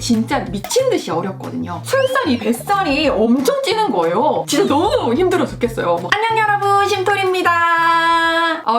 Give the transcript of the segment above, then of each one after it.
진짜 미친 듯이 어렵거든요. 술살이 뱃살이 엄청 찌는 거예요. 진짜 너무 힘들어 죽겠어요. 안녕 여러분, 심토리입니다.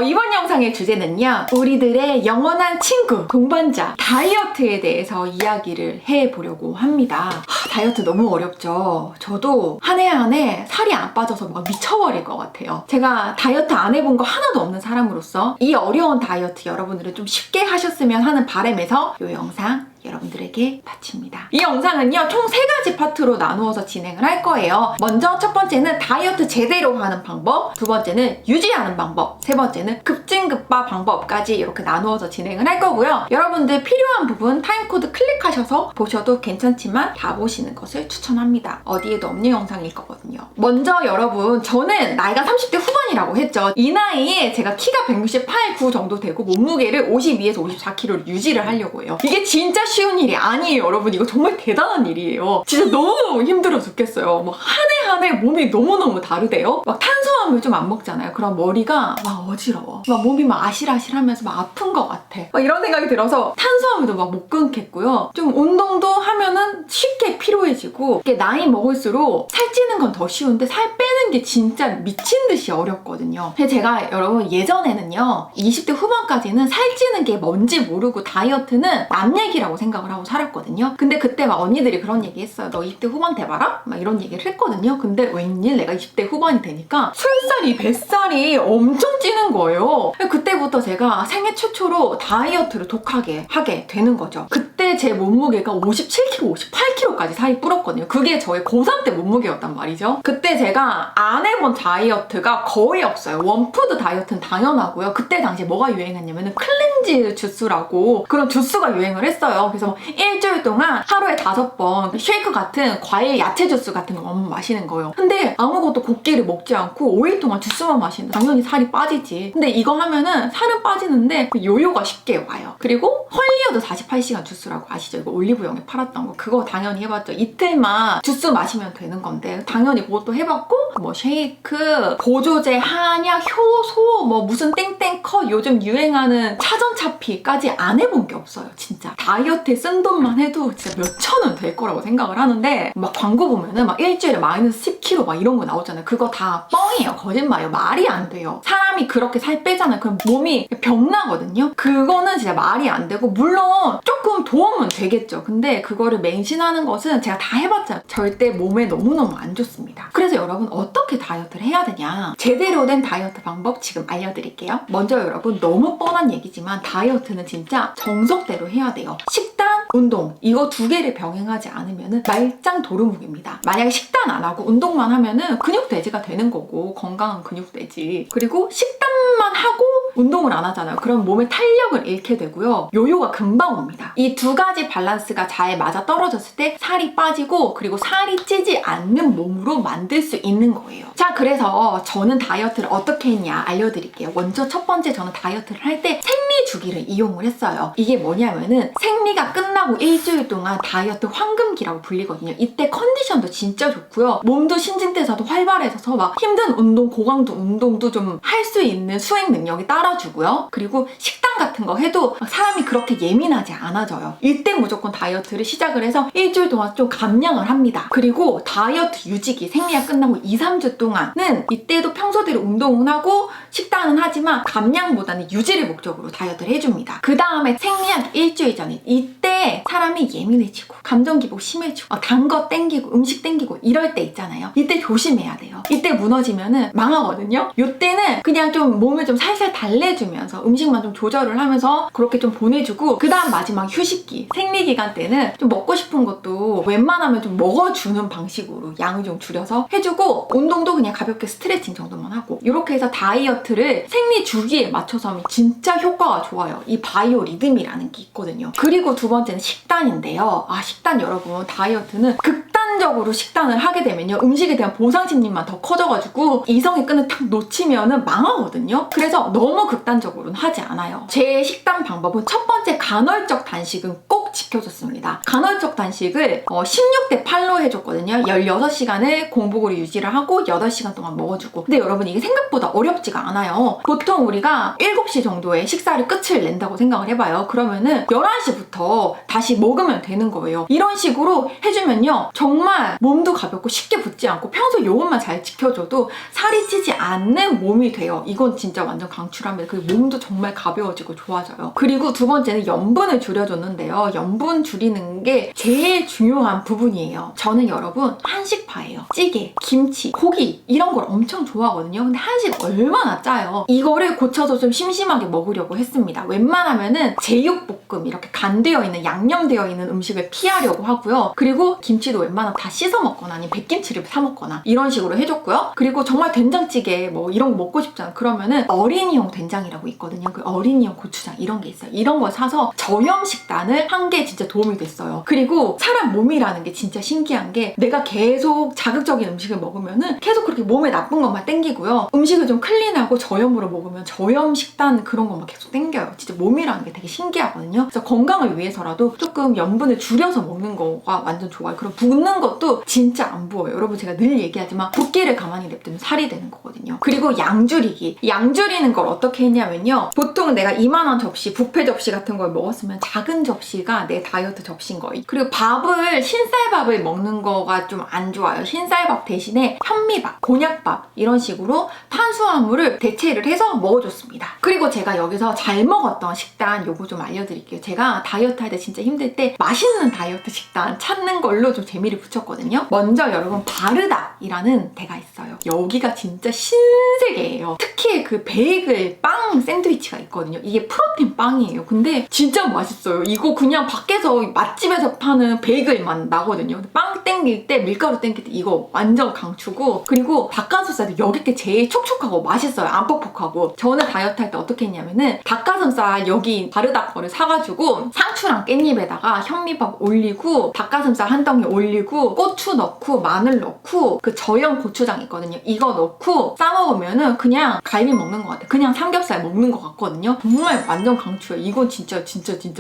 이번 영상의 주제는요, 우리들의 영원한 친구, 동반자 다이어트에 대해서 이야기를 해보려고 합니다. 다이어트 너무 어렵죠. 저도 한 해 한 해 살이 안 빠져서 막 미쳐버릴 것 같아요. 제가 다이어트 안 해본 거 하나도 없는 사람으로서 이 어려운 다이어트 여러분들은 좀 쉽게 하셨으면 하는 바람에서 이 영상 여러분들에게 바칩니다. 이 영상은요, 총 3가지 파트로 나누어서 진행을 할 거예요. 먼저 첫 번째는 다이어트 제대로 하는 방법, 두 번째는 유지하는 방법, 세 번째는 급진급바 방법까지 이렇게 나누어서 진행을 할 거고요. 여러분들 필요한 부분 타임코드 클릭하셔서 보셔도 괜찮지만 다 보시는 것을 추천합니다. 어디에도 없는 영상일 거거든요. 먼저 여러분, 저는 나이가 30대 후반이라고 했죠. 이 나이에 제가 키가 168, 9 정도 되고 몸무게를 52에서 54kg를 유지를 하려고 해요. 이게 진짜 쉬운 일이 아니에요, 여러분. 이거 정말 대단한 일이에요. 진짜 너무 힘들어 죽겠어요. 막 한 해 한 해 몸이 너무너무 다르대요. 막 탄수화물 좀 안 먹잖아요. 그럼 머리가 막 어지러워. 막 몸이 막 아실아실하면서 막 아픈 것 같아. 막 이런 생각이 들어서 탄수화물도 막 못 끊겠고요. 좀 운동도 하면은 쉽게 피로해지고, 이게 나이 먹을수록 살찌는 건 더 쉬운데 살 빼는 게 진짜 미친 듯이 어렵거든요. 근데 제가 여러분 예전에는요, 20대 후반까지는 살찌는 게 뭔지 모르고 다이어트는 남 얘기라고 생각을 하고 살았거든요. 근데 그때 막 언니들이 그런 얘기 했어요. 너 20대 후반 돼봐라? 막 이런 얘기를 했거든요. 근데 웬일 내가 20대 후반이 되니까 술살이 뱃살이 엄청 찌는 거예요. 그때부터 제가 생애 최초로 다이어트를 독하게 하게 되는 거죠. 그때 제 몸무게가 57kg, 58kg까지 살이 불었거든요. 그게 저의 고3 때 몸무게였단 말이죠. 그때 제가 안 해본 다이어트가 거의 없어요. 원푸드 다이어트는 당연하고요. 그때 당시에 뭐가 유행했냐면은 클렌즈 주스라고 그런 주스가 유행을 했어요. 그래서 일주일 동안 하루에 5번 쉐이크 같은 과일 야채 주스 같은 거 마시는 거예요. 근데 아무것도 곱게를 먹지 않고 5일 동안 주스만 마시는데 당연히 살이 빠지지. 근데 이거 하면은 살은 빠지는데 요요가 쉽게 와요. 그리고 헐리우드 48시간 주스라고 아시죠? 이거 올리브영에 팔았던 거. 그거 당연히 해봤죠. 이틀만 주스 마시면 되는 건데 당연히 그것도 해봤고, 뭐 쉐이크, 보조제, 한약, 효소, 뭐 무슨 땡땡컷, 요즘 유행하는 차전차피까지 안 해본 게 없어요. 진짜 다이어트에 쓴 돈만 해도 진짜 몇천 원 될 거라고 생각을 하는데, 막 광고 보면은 막 일주일에 마이너스 10kg 막 이런 거 나오잖아요. 그거 다 뻥이에요. 거짓말이에요. 말이 안 돼요. 사람이 그렇게 살 빼잖아요. 그럼 몸이 병나거든요. 그거는 진짜 말이 안 되고, 물론 조금 도움은 되겠죠. 근데 그거를 맹신하는 것은 제가 다 해봤잖아요. 절대 몸에 너무너무 안 좋습니다. 그래서 여러분, 어떻게 다이어트를 해야 되냐, 제대로 된 다이어트 방법 지금 알려드릴게요. 먼저 여러분, 너무 뻔한 얘기지만 다이어트는 진짜 정석대로 해야 돼요. 식단, 운동, 이거 2개를 병행하지 않으면 말짱 도루묵입니다. 만약에 식단 안 하고 운동만 하면은 근육돼지가 되는 거고, 건강한 근육돼지. 그리고 식단만 하고 운동을 안 하잖아요. 그럼 몸의 탄력을 잃게 되고요. 요요가 금방 옵니다. 이 2가지 밸런스가 잘 맞아 떨어졌을 때 살이 빠지고, 그리고 살이 찌지 않는 몸으로 만들 수 있는 거예요. 자, 그래서 저는 다이어트를 어떻게 했냐 알려드릴게요. 먼저 첫 번째, 저는 다이어트를 할 때 생리 주기를 이용을 했어요. 이게 뭐냐면은 생리가 끝나고 일주일 동안 다이어트 황금기라고 불리거든요. 이때 컨디션도 진짜 좋고요. 몸도 신진대사도 활발해져서 막 힘든 운동, 고강도 운동도 좀 할 수 있는 수행 능력이 따라주고요. 그리고 식단 같은 거 해도 사람이 그렇게 예민하지 않아져요. 이때 무조건 다이어트를 시작을 해서 일주일 동안 좀 감량을 합니다. 그리고 다이어트 유지기, 생리가 끝나고 2, 3주 동안은 이때도 평소대로 운동은 하고 식단은 하지만 감량보다는 유지를 목적으로 다이어트를 해줍니다. 그 다음에 생리한 일주일 전에, 이때 사람이 예민해지고 감정 기복 심해지고 단 거 땡기고 음식 땡기고 이럴 때 있잖아요. 이때 조심해야 돼요. 이때 무너지면은 망하거든요. 이때는 그냥 좀 몸을 좀 살살 달래주면서 음식만 좀 조절을 하면서 그렇게 좀 보내주고, 그 다음 마지막 휴식기, 생리기간 때는 좀 먹고 싶은 것도 웬만하면 좀 먹어주는 방식으로 양을 좀 줄여서 해주고, 운동도 그냥 가볍게 스트레칭 정도만 하고, 이렇게 해서 다이어트를 생리 주기에 맞춰서 하면 진짜 효과가 좋아요. 이 바이오 리듬이라는 게 있거든요. 그리고 두 번째는 식단인데요. 식단 여러분, 다이어트는 극단적으로 식단을 하게 되면요, 음식에 대한 보상심리만 더 커져가지고 이성의 끈을 탁 놓치면은 망하거든요. 그래서 너무 극단적으로는 하지 않아요. 제 식단 방법은 첫 번째, 간헐적 단식은 꼭 꼭 지켜줬습니다. 간헐적 단식을 16대 8로 해줬거든요. 16시간을 공복으로 유지를 하고 8시간 동안 먹어주고. 근데 여러분 이게 생각보다 어렵지가 않아요. 보통 우리가 7시 정도에 식사를 끝을 낸다고 생각을 해봐요. 그러면은 11시부터 다시 먹으면 되는 거예요. 이런 식으로 해주면요. 정말 몸도 가볍고 쉽게 붓지 않고 평소 요것만 잘 지켜줘도 살이 찌지 않는 몸이 돼요. 이건 진짜 완전 강추합니다. 그리고 몸도 정말 가벼워지고 좋아져요. 그리고 두 번째는 염분을 줄여줬는데요. 염분 줄이는 게 제일 중요한 부분이에요. 저는 여러분 한식파예요. 찌개, 김치, 고기 이런 걸 엄청 좋아하거든요. 근데 한식 얼마나 짜요. 이거를 고쳐서 좀 심심하게 먹으려고 했습니다. 웬만하면은 제육볶음 이렇게 간되어 있는 양념되어 있는 음식을 피하려고 하고요. 그리고 김치도 웬만하면 다 씻어 먹거나 아니면 백김치를 사 먹거나 이런 식으로 해줬고요. 그리고 정말 된장찌개 뭐 이런 거 먹고 싶잖아. 그러면은 어린이용 된장이라고 있거든요. 그 어린이용 고추장 이런 게 있어요. 이런 걸 사서 저염 식단을 한 게 진짜 도움이 됐어요. 그리고 사람 몸이라는 게 진짜 신기한 게 내가 계속 자극적인 음식을 먹으면은 계속 그렇게 몸에 나쁜 것만 땡기고요. 음식을 좀 클린하고 저염으로 먹으면 저염 식단 그런 것만 계속 땡겨요. 진짜 몸이라는 게 되게 신기하거든요. 그래서 건강을 위해서라도 조금 염분을 줄여서 먹는 거가 완전 좋아요. 그럼 붓는 것도 진짜 안 부어요. 여러분 제가 늘 얘기하지만 붓기를 가만히 냅두면 살이 되는 거거든요. 그리고 양 줄이기. 양 줄이는 걸 어떻게 했냐면요. 보통 내가 이만한 접시, 뷔페 접시 같은 걸 먹었으면 작은 접시가 내 다이어트 접시인 거예요. 그리고 밥을 흰쌀밥을 먹는 거가 좀 안 좋아요. 흰쌀밥 대신에 현미밥, 곤약밥 이런 식으로 탄수화물을 대체를 해서 먹어줬습니다. 그리고 제가 여기서 잘 먹었던 식단 요거 좀 알려드릴게요. 제가 다이어트 할 때 진짜 힘들 때 맛있는 다이어트 식단 찾는 걸로 좀 재미를 붙였거든요. 먼저 여러분 바르닥이라는 데가 있어요. 여기가 진짜 신세계예요. 특히 그 베이글 빵 샌드위치가 있거든요. 이게 프로틴 빵이에요. 근데 진짜 맛있어요. 이거 그냥 밖에서 맛집에서 파는 베이글 맛 나거든요. 근데 빵 땡길 때 밀가루 땡길 때 이거 완전 강추고. 그리고 닭가슴살도 여기 게 제일 촉촉하고 맛있어요. 안 퍽퍽하고. 저는 다이어트 할 때 어떻게 했냐면은 닭가슴살 여기 바르닥 거를 사가지고 상추랑 깻잎에다가 현미밥 올리고 닭가슴살 한 덩이 올리고 고추 넣고 마늘 넣고 그 저염 고추장 있거든요. 이거 넣고 싸먹으면은 그냥 갈비 먹는 것 같아요. 그냥 삼겹살 먹는 것 같거든요. 정말 완전 강추예요. 이건 진짜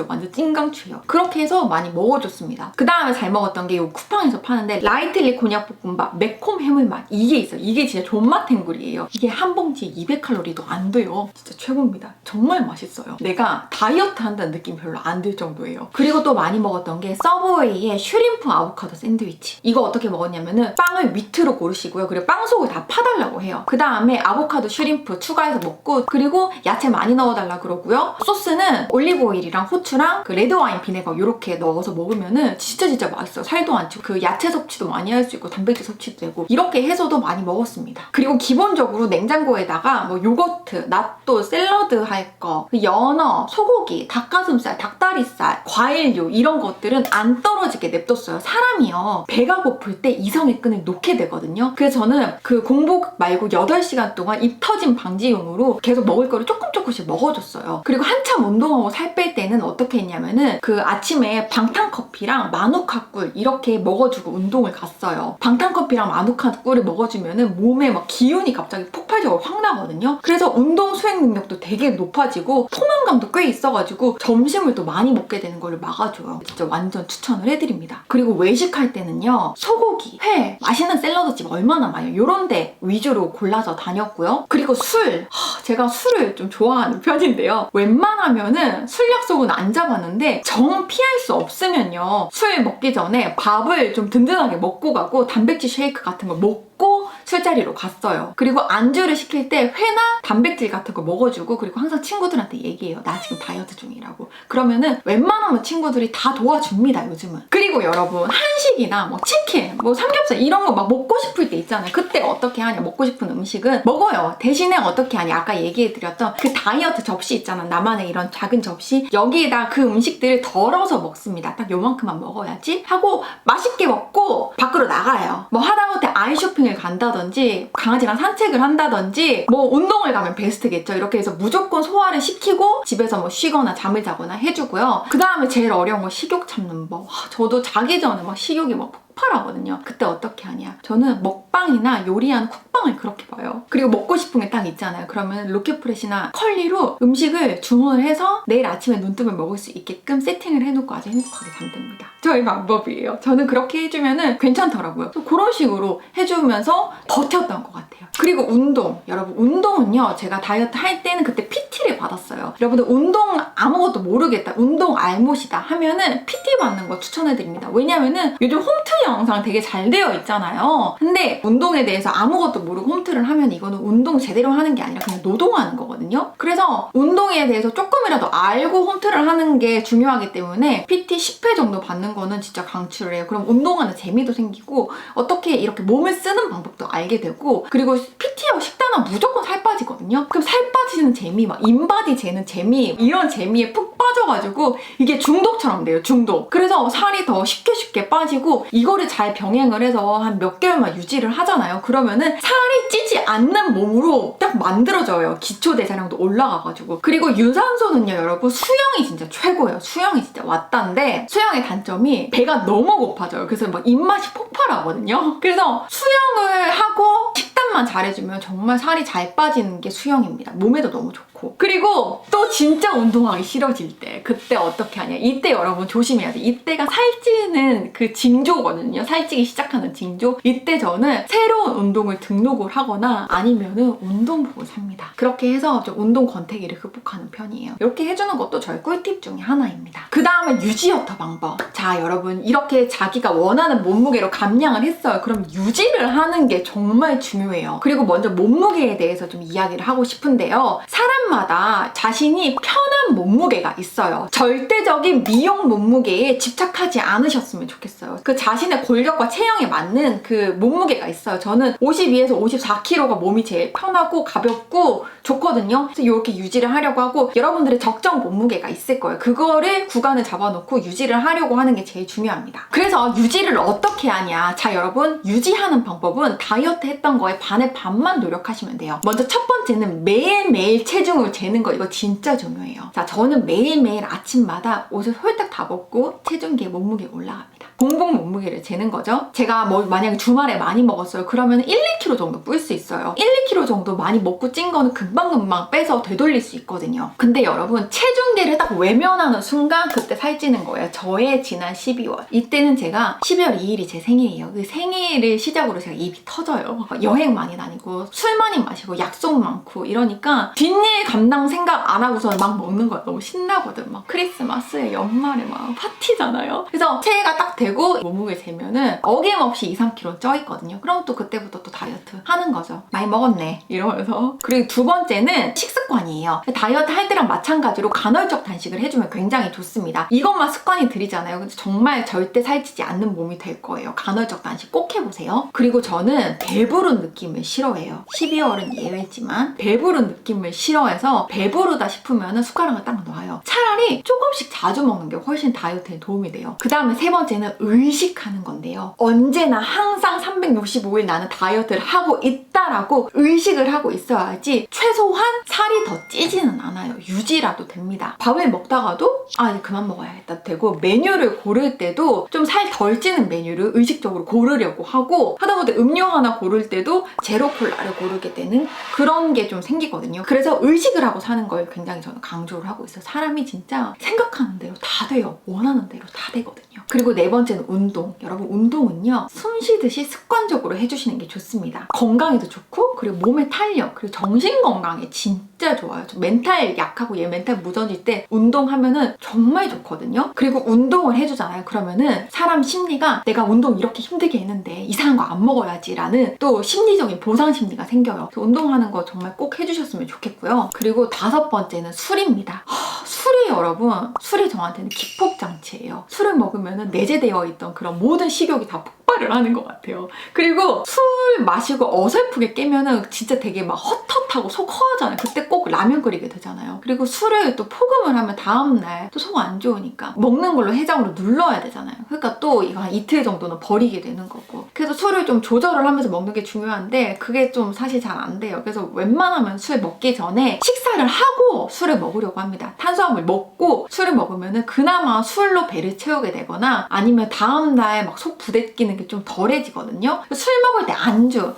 완전 찐강추예요. 그렇게 해서 많이 먹어줬습니다. 그 다음에 잘 먹었던 게 이 쿠팡에서 파는데 라이틀리 곤약볶음밥 매콤 해물맛 이게 있어요. 이게 진짜 존맛탱글이에요. 이게 한 봉지에 200칼로리도 안 돼요. 진짜 최고입니다. 정말 맛있어요. 내가 다이어트 한다는 느낌 별로 안 들 정도예요. 그리고 또 많이 먹었던 게 서브웨이의 슈림프 아보카도 샌드위치. 이거 어떻게 먹었냐면은 빵을 밑으로 고르시고요. 그리고 빵 속을 다 파달라고 해요. 그 다음에 아보카도 슈림프 추가해서 먹고 그리고 야채 많이 넣어달라 그러고요. 소스는 올리브 오일이랑 후추랑 그 레드와인 비네거 이렇게 넣어서 먹으면은 진짜 맛있어요. 살도 안 찌고 그 야채 섭취도 많이 할 수 있고 단백질 섭취도 되고 이렇게 해서도 많이 먹었습니다. 그리고 기본적으로 냉장고에다가 뭐 요거트, 낫또, 샐러드 할 거, 연어, 소고기, 닭가슴살, 닭다리살, 과일류 이런 것들은 안 떨어지게 냅뒀어요. 사람이요. 배가 고플 때 이성의 끈을 놓게 되거든요. 그래서 저는 그 공복 말고 8시간 동안 입 터짐 방지용으로 계속 먹을 거를 조금씩 먹어줬어요. 그리고 한참 운동하고 살 뺄 때는 어떻게 했냐면은 그 아침에 방탄커피랑 마누카 꿀 이렇게 먹어주고 운동을 갔어요. 방탄커피랑 마누카 꿀을 먹어주면은 몸에 막 기운이 갑자기 폭발적으로 확 나거든요. 그래서 운동 수행 능력도 되게 높아지고 포만감도 꽤 있어가지고 점심을 또 많이 먹게 되는 거를 막아줘요. 진짜 완전 추천을 해드립니다. 그리고 외식할 때는요. 소고기, 회, 맛있는 샐러드집 얼마나 많아요. 요런 데 위주로 골라서 다녔고요. 그리고 술! 제가 술을 좀 좋아하는 편인데요. 웬만하면은 술 약속은 안 잡았는데 정 피할 수 없으면요. 술 먹기 전에 밥을 좀 든든하게 먹고 가고 단백질 쉐이크 같은 거 먹고 술자리로 갔어요. 그리고 안주를 시킬 때 회나 단백질 같은 거 먹어주고 그리고 항상 친구들한테 얘기해요. 나 지금 다이어트 중이라고. 그러면은 웬만하면 친구들이 다 도와줍니다, 요즘은. 그리고 여러분 한식이나 뭐 치킨, 뭐 삼겹살 이런 거 막 먹고 싶을 때 있잖아요. 그때 어떻게 하냐, 먹고 싶은 음식은 먹어요. 대신에 어떻게 하냐, 아까 얘기해드렸던 그 다이어트 접시 있잖아. 나만의 이런 작은 접시. 여기에다 그 음식들을 덜어서 먹습니다. 딱 요만큼만 먹어야지 하고 맛있게 먹고 밖으로 나가요. 뭐 하다못해 아이 쇼핑을 간다든지 강아지랑 산책을 한다든지 뭐 운동을 가면 베스트겠죠. 이렇게 해서 무조건 소화를 시키고 집에서 뭐 쉬거나 잠을 자거나 해주고요. 그 다음에 제일 어려운 건 식욕 참는 법. 저도 자기 전에 막 식욕이 막 폭발하거든요. 그때 어떻게 하냐? 저는 먹방이나 요리하는 쿡방을 그렇게 봐요. 그리고 먹고 싶은 게 딱 있잖아요. 그러면 로켓프레시나 컬리로 음식을 주문을 해서 내일 아침에 눈 뜨면 먹을 수 있게끔 세팅을 해놓고 아주 행복하게 잠듭니다. 저의 방법이에요. 저는 그렇게 해주면은 괜찮더라고요. 그런 식으로 해주면서 버텼던 것 같아요. 그리고 운동. 여러분, 운동은요, 제가 다이어트 할 때는 그때 PT를 받았어요. 여러분들 운동 아무것도 모르겠다, 운동 알못이다 하면은 PT 받는 거 추천해드립니다. 왜냐면은 요즘 홈트 영상 되게 잘 되어 있잖아요. 근데 운동에 대해서 아무것도 모르고 홈트를 하면 이거는 운동 제대로 하는 게 아니라 그냥 노동하는 거거든요. 그래서 운동에 대해서 조금이라도 알고 홈트를 하는 게 중요하기 때문에 PT 10회 정도 받는 거는 진짜 강추를 해요. 그럼 운동하는 재미도 생기고 어떻게 이렇게 몸을 쓰는 방법도 알게 되고, 그리고 PT하고 식단하면 무조건 살 빠지거든요. 그럼 살 빠지는 재미, 막 인바디 재는 재미, 이런 재미에 푹 빠져가지고 이게 중독처럼 돼요. 중독. 그래서 살이 더 쉽게 빠지고, 이거를 잘 병행을 해서 한 몇 개월만 유지를 하잖아요. 그러면은 살이 찌지 않는 몸으로 딱 만들어져요. 기초대사량도 올라가가지고. 그리고 유산소는요, 여러분, 수영이 진짜 최고예요. 수영이 진짜 왔다인데, 수영의 단점이 배가 너무 고파져요. 그래서 막 입맛이 폭발하거든요. 그래서 수영을 하고 식단만 잘해주면 정말 살이 잘 빠지는 게 수영입니다. 몸에도 너무 좋고. 그리고 또 진짜 운동하기 싫어질 때, 그때 어떻게 하냐? 이때 여러분 조심해야 돼. 이때가 살찌는 그 징조거든요. 살찌기 시작하는 징조. 이때 저는 새로운 운동을 등록을 하거나 아니면은 운동복을 삽니다. 그렇게 해서 좀 운동 권태기를 극복하는 편이에요. 이렇게 해주는 것도 저의 꿀팁 중에 하나입니다. 그 다음에 유지어터 방법. 자, 여러분, 이렇게 자기가 원하는 몸무게로 감량을 했어요. 그럼 유지를 하는 게 정말 중요해요. 그리고 먼저 몸무게에 대해서 좀 이야기를 하고 싶은데요. 사람마다 자신이 편한 몸무게가 있어요. 절대적인 미용 몸무게에 집착하지 않으셨으면 좋겠어요. 그 자신의 골격과 체형에 맞는 그 몸무게가 있어요. 저는 52에서 54kg가 몸이 제일 편하고 가볍고 좋거든요. 그래서 이렇게 유지를 하려고 하고, 여러분들의 적정 몸무게가 있을 거예요. 그거를 구간을 잡아놓고 유지를 하려고 하는 게 제일 중요합니다. 그래서 유지를 어떻게 하냐? 자, 여러분, 유지하는 방법은 다이어트 했던 거에 반의 반만 노력하시면 돼요. 먼저 첫 번째는 매일매일 체중을 재는 거. 이거 진짜 중요해요. 자, 저는 매일매일 아침마다 옷을 홀딱 다 벗고 체중계 몸무게 올라갑니다. 공복 몸무게를 재는 거죠. 제가 뭐 만약에 주말에 많이 먹었어요. 그러면 1, 2kg 정도 뿔 수 있어요. 1, 2kg 정도 많이 먹고 찐 거는 금방금방 빼서 되돌릴 수 있거든요. 근데 여러분, 체중계를 딱 외면하는 순간 그때 살찌는 거예요. 저의 지난 12월. 이때는 제가 12월 2일이 제 생일이에요. 그 생일을 시작으로 제가 입이 터져요. 여행 많이 다니고 술 많이 마시고 약속 많고 이러니까 뒷일 감당 생각 안 하고서 막 먹는 거야. 너무 신나거든. 막 크리스마스에 연말에 막 파티잖아요. 그래서 체해가 딱 되고 몸무게 재면은 어김없이 2, 3kg 쪄 있거든요. 그럼 또 그때부터 또 다이어트 하는 거죠. 많이 먹었네 이러면서. 그리고 두 번째는 식습관이에요. 다이어트 할 때랑 마찬가지로 간헐적 단식을 해주면 굉장히 좋습니다. 이것만 습관이 들이잖아요. 근데 정말 절대 살찌지 않는 몸이 될 거예요. 간헐적 단식 꼭 해보세요. 그리고 저는 배부른 느낌을 싫어해요. 12월은 예외지만 배부른 느낌을 싫어해서 배부르다 싶으면 숟가락을 딱 놔요. 차라리 조금씩 자주 먹는 게 훨씬 다이어트에 도움이 돼요. 그 다음에 세 번째는 의식하는 건데요. 언제나 항상 365일 나는 다이어트를 하고 있다라고 의식을 하고 있어야지 최소한 살이 더 찌지는 않아요. 유지라도 됩니다. 밥을 먹다가도 이제 그만 먹어야겠다 되고, 메뉴를 고를 때도 좀 살 덜 찌는 메뉴를 의식적으로 고르려고 하고, 하다못해 음료 하나 고를 때도 제로 콜라를 고르게 되는 그런 게 좀 생기거든요. 그래서 의식을 하고 사는 걸 굉장히 저는 강조를 하고 있어요. 사람이 진짜 생각하는 대로 다 돼요. 원하는 대로 다 되거든요. 그리고 네 번째는 운동. 여러분, 운동은요, 숨 쉬듯이 습관적으로 해주시는 게 좋습니다. 건강에도 좋고, 그리고 몸의 탄력, 그리고 정신 건강에 진짜 좋아요. 저 멘탈 약하고 얘 멘탈 무너질 때 운동하면은 정말 좋거든요. 그리고 운동을 해주잖아요. 그러면은 사람 심리가 내가 운동 이렇게 힘들게 했는데 이상한 거 안 먹어야지 라는 또 심리적인 보상 심리가 생겨요. 그래서 운동하는 거 정말 꼭 해주셨으면 좋겠고요. 그리고 다섯 번째는 술입니다. 술이 여러분, 술이 저한테는 기폭장치예요. 술을 먹으면은 내재되어 있던 그런 모든 식욕이 다 폭발을 하는 것 같아요. 그리고 술 마시고 어설프게 깨면은 진짜 되게 막 헛헛하고 속 허하잖아요. 그때 꼭 라면 끓이게 되잖아요. 그리고 술을 또 포금을 하면 다음날 또 속 안 좋으니까 먹는 걸로 해장으로 눌러야 되잖아요. 그러니까 또 이거 한 이틀 정도는 버리게 되는 거고. 그래서 술을 좀 조절을 하면서 먹는 게 중요한데 그게 좀 사실 잘 안 돼요. 그래서 웬만하면 술 먹기 전에 식사를 하고 술을 먹으려고 합니다. 탄수화물 먹고 술을 먹으면은 그나마 술로 배를 채우게 되거나 아니면 다음날 막 속 부대끼는 게 좀 덜해지거든요. 술 먹을 때 안주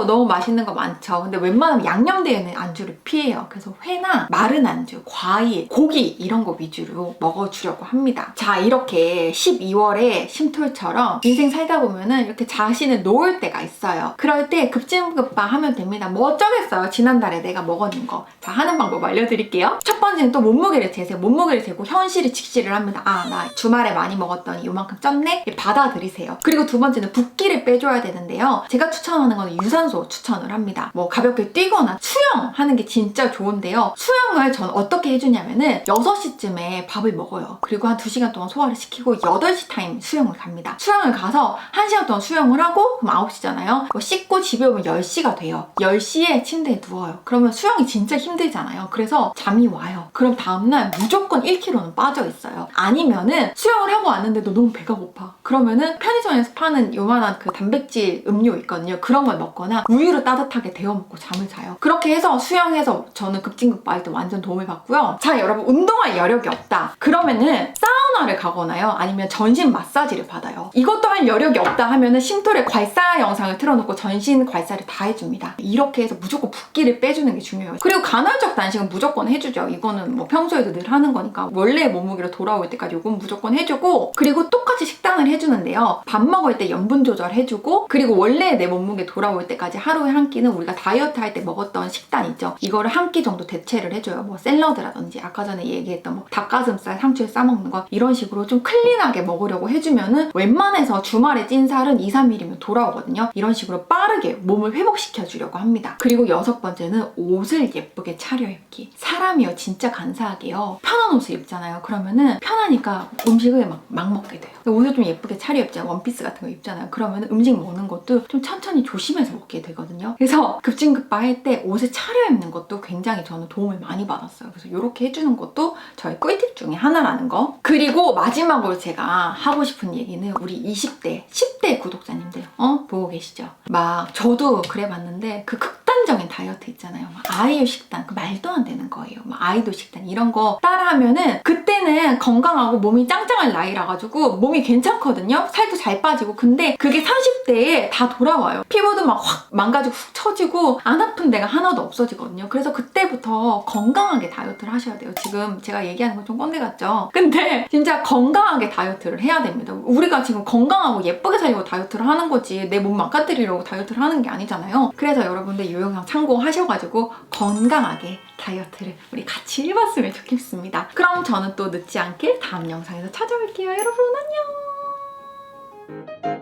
너무 맛있는 거 많죠. 근데 웬만하면 양념되어 있는 안주를 피해요. 그래서 회나 마른 안주, 과일, 고기 이런 거 위주로 먹어주려고 합니다. 자, 이렇게 12월에 쉼톨처럼 인생 살다 보면은 이렇게 자신을 놓을 때가 있어요. 그럴 때 급진급파 하면 됩니다. 뭐 어쩌겠어요. 지난달에 내가 먹었는 거. 자, 하는 방법 알려드릴게요. 첫 번째는 또 몸무게를 재세요. 몸무게를 재고 현실을 직시를 합니다. 아, 나 주말에 많이 먹었더니 요만큼 쪘네? 받아들이세요. 그리고 두 번째는 붓기를 빼줘야 되는데요. 제가 추천하는 건 유산소 추천을 합니다. 뭐 가볍게 뛰거나 수영하는 게 진짜 좋은데요. 수영을 전 어떻게 해주냐면은 6시쯤에 밥을 먹어요. 그리고 한 2시간 동안 소화를 시키고 8시 타임 수영을 갑니다. 수영을 가서 1시간 동안 수영을 하고 그럼 9시잖아요. 뭐 씻고 집에 오면 10시가 돼요. 10시에 침대에 누워요. 그러면 수영이 진짜 힘들잖아요. 그래서 잠이 와요. 그럼 다음날 무조건 1kg는 빠져 있어요. 아니면은 수영을 하고 왔는데도 너무 배가 고파. 그러면은 편의점에서 파는 요만한 그 단백질 음료 있거든요. 그런 걸 먹거나 우유를 따뜻하게 데워 먹고 잠을 자요. 그렇게 해서 수영해서 저는 급진급파할 때 완전 도움을 받고요. 자, 여러분 운동할 여력이 없다. 그러면은 사우나를 가거나요. 아니면 전신 마사지를 받아요. 이것도 할 여력이 없다 하면은 쉼톨의 괄사 영상을 틀어놓고 전신 괄사를 다 해줍니다. 이렇게 해서 무조건 붓기를 빼주는 게 중요해요. 그리고 간헐적 단식은 무조건 해주죠. 이거는 뭐 평소에도 늘 하는 거니까 원래 몸무게로 돌아올 때까지 이건 무조건 해주고, 그리고 똑같이 식단을 해주는데요. 밥 먹을 때 염분 조절해주고, 그리고 원래 내 몸무게 돌아올 때까지 하루에 한 끼는 우리가 다이어트 할 때 먹었던 식단 있죠. 이거를 한 끼 정도 대체를 해줘요. 뭐 샐러드라든지 아까 전에 얘기했던 뭐 닭가슴살 상추에 싸먹는 거 이런 식으로 좀 클린하게 먹으려고 해주면은 웬만해서 주말에 찐 살은 2, 3일이면 돌아오거든요. 이런 식으로 빠르게 몸을 회복시켜 주려고 합니다. 그리고 6번째는 옷을 예쁘게 차려입기. 사람이요 진짜 간사하게요. 편한 옷을 입잖아요. 그러면은 편하니까 음식을 막 먹게 돼요. 옷을 좀 예쁘게 차려입잖아요. 원피스 같은 거 입잖아요. 그러면 음식 먹는 것도 좀 천천히 조심해서 먹게 되거든요. 그래서 급진급파 할 때 옷을 차려입는 것도 굉장히 저는 도움을 많이 받았어요. 그래서 이렇게 해주는 것도 저의 꿀팁 중에 하나라는 거. 그리고 마지막으로 제가 하고 싶은 얘기는 우리 20대, 10대 구독자님들 보고 계시죠? 막 저도 그래 봤는데 그 극단적인 다이어트 있잖아요. 막 아이유 식단, 그 말도 안 되는 거예요. 막 아이돌 식단 이런 거 따라하면은 그때는 건강하고 몸이 짱짱할 나이라 가지고 몸이 괜찮거든요. 살도 잘 빠지고. 근데 그게 30대에 다 돌아와요. 피부도 막 확 망가지고 훅 처지고 안 아픈 데가 하나도 없어지거든요. 그래서 그때부터 건강하게 다이어트를 하셔야 돼요. 지금 제가 얘기하는 건 좀 꼰대 같죠? 근데 진짜 건강하게 다이어트를 해야 됩니다. 우리가 지금 건강하고 예쁘게 살려고 다이어트를 하는 거지 내 몸 망가뜨리려고 다이어트를 하는 게 아니잖아요. 그래서 여러분들 이 영상 참고하셔가지고 건강하게 다이어트를 우리 같이 해봤으면 좋겠습니다. 그럼 저는 또 늦지 않게 다음 영상에서 찾아올게요. 여러분 안녕!